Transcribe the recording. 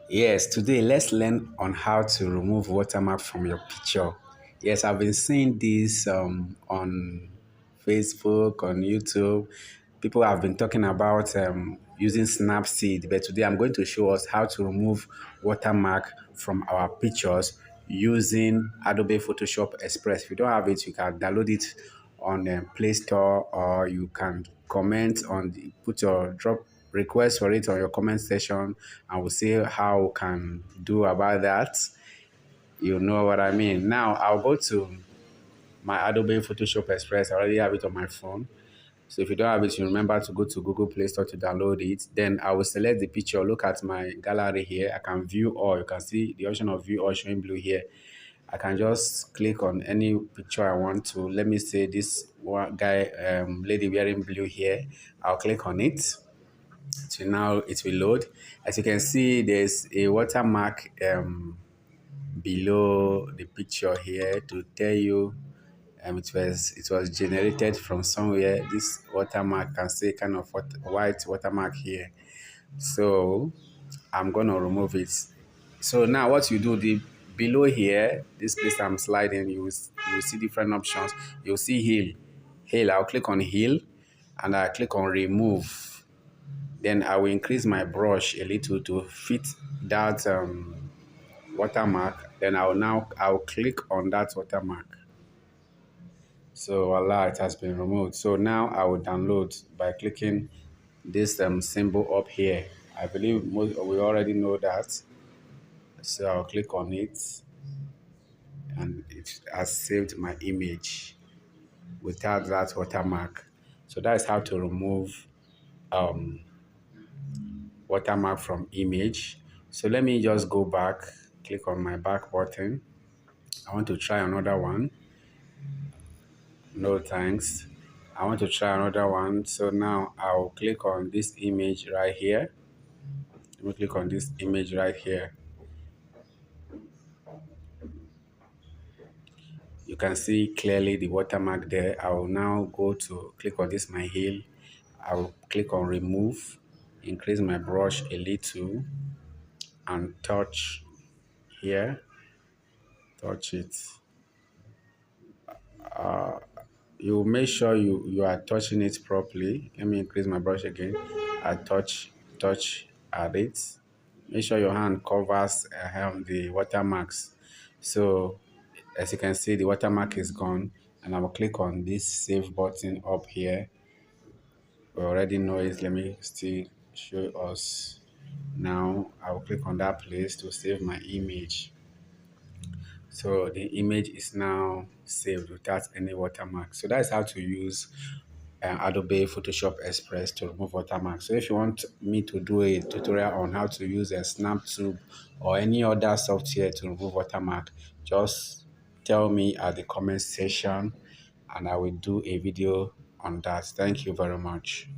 Yes, today let's learn on how to remove watermark from your picture. Yes, I've been seeing this on Facebook, on YouTube. People have been talking about using Snapseed, but today I'm going to show us how to remove watermark from our pictures using Adobe Photoshop Express. If you don't have it, you can download it on Play Store, or you can comment on put your drop request for it on your comment section, and we'll see how we can do about that. You know what I mean. Now I'll go to my Adobe Photoshop Express. I already have it on my phone. So if you don't have it, you remember to go to Google Play Store to download it. Then I will select the picture. Look at my gallery here. I can view all. You can see the option of view all showing blue here. I can just click on any picture I want to. Let me say this one guy, lady wearing blue here. I'll click on it. So now it will load. As you can see, there's a watermark below the picture here to tell you it was generated from somewhere. This watermark can say kind of white watermark here. So I'm gonna remove it. So now what you do, the below here, this place I'm sliding, you will see different options. You'll see heal. I'll click on heal, and I click on remove. Then I will increase my brush a little to fit that watermark. Then I'll click on that watermark. So voila, it has been removed. So now I will download by clicking this symbol up here. I believe we already know that. So I'll click on it, and it has saved my image without that watermark. So that's how to remove um, watermark from image. So let me just go back, click on my back button. I want to try another one. No thanks. I want to try another one. So now I'll click on this image right here. Let me click on this image right here. You can see clearly the watermark there. I will now go to click on this my heel. I will click on remove, increase my brush a little, and touch here. Touch it. You make sure you are touching it properly. Let me increase my brush again. I touch at it. Make sure your hand covers the watermarks. So as you can see, the watermark is gone, and I will click on this save button up here. We already know it. Let me still show us. Now I will click on that place to save my image. So the image is now saved without any watermark. So that's how to use Adobe Photoshop Express to remove watermark. So if you want me to do a tutorial on how to use a SnapTube or any other software to remove watermark, just tell me at the comment section, and I will do a video on that. Thank you very much.